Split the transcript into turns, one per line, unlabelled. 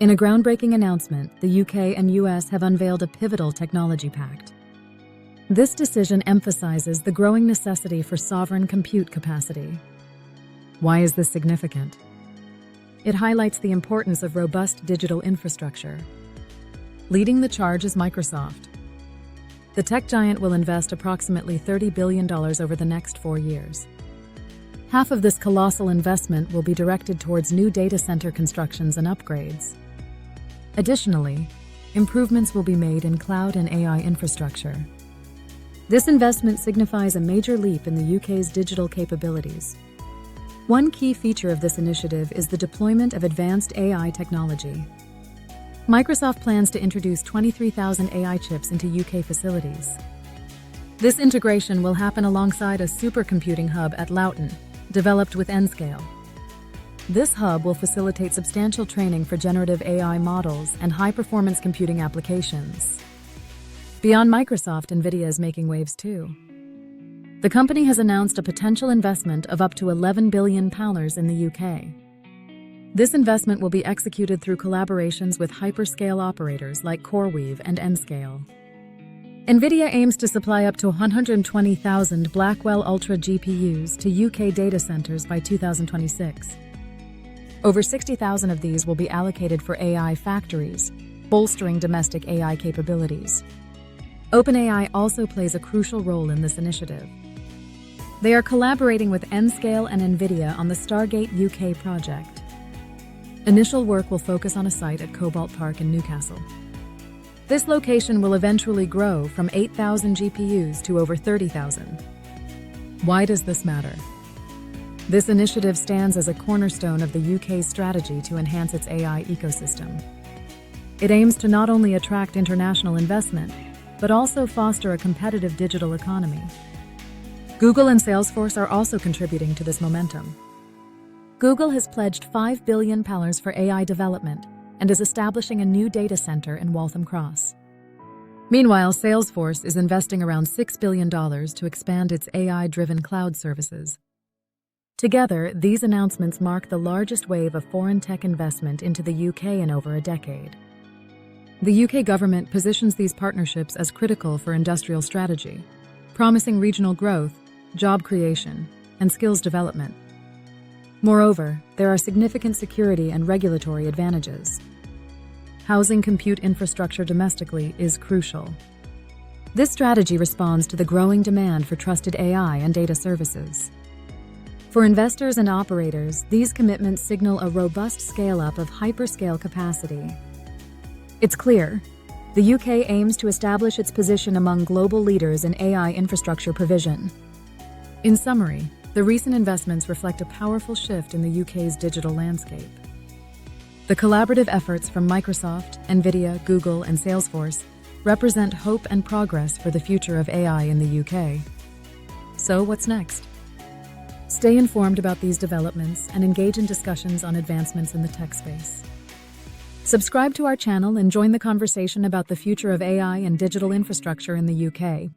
In a groundbreaking announcement, the UK and US have unveiled a pivotal technology pact. This decision emphasizes the growing necessity for sovereign compute capacity. Why is this significant? It highlights the importance of robust digital infrastructure. Leading the charge is Microsoft. The tech giant will invest approximately $30 billion over the next 4 years. Half of this colossal investment will be directed towards new data center constructions and upgrades. Additionally, improvements will be made in cloud and AI infrastructure. This investment signifies a major leap in the UK's digital capabilities. One key feature of this initiative is the deployment of advanced AI technology. Microsoft plans to introduce 23,000 AI chips into UK facilities. This integration will happen alongside a supercomputing hub at Loughton, developed with Nscale. This hub will facilitate substantial training for generative AI models and high-performance computing applications. Beyond Microsoft, Nvidia is making waves too. The company has announced a potential investment of up to £11 billion in the UK. This investment will be executed through collaborations with hyperscale operators like CoreWeave and Nscale. Nvidia aims to supply up to 120,000 Blackwell Ultra GPUs to UK data centers by 2026. Over 60,000 of these will be allocated for AI factories, bolstering domestic AI capabilities. OpenAI also plays a crucial role in this initiative. They are collaborating with Nscale and Nvidia on the Stargate UK project. Initial work will focus on a site at Cobalt Park in Newcastle. This location will eventually grow from 8,000 GPUs to over 30,000. Why does this matter? This initiative stands as a cornerstone of the UK's strategy to enhance its AI ecosystem. It aims to not only attract international investment, but also foster a competitive digital economy. Google and Salesforce are also contributing to this momentum. Google has pledged £5 billion for AI development and is establishing a new data center in Waltham Cross. Meanwhile, Salesforce is investing around $6 billion to expand its AI-driven cloud services. Together, these announcements mark the largest wave of foreign tech investment into the UK in over a decade. The UK government positions these partnerships as critical for industrial strategy, promising regional growth, job creation, and skills development. Moreover, there are significant security and regulatory advantages. Housing compute infrastructure domestically is crucial. This strategy responds to the growing demand for trusted AI and data services. For investors and operators, these commitments signal a robust scale-up of hyperscale capacity. It's clear, the UK aims to establish its position among global leaders in AI infrastructure provision. In summary, the recent investments reflect a powerful shift in the UK's digital landscape. The collaborative efforts from Microsoft, Nvidia, Google, and Salesforce represent hope and progress for the future of AI in the UK. So, what's next? Stay informed about these developments and engage in discussions on advancements in the tech space. Subscribe to our channel and join the conversation about the future of AI and digital infrastructure in the UK.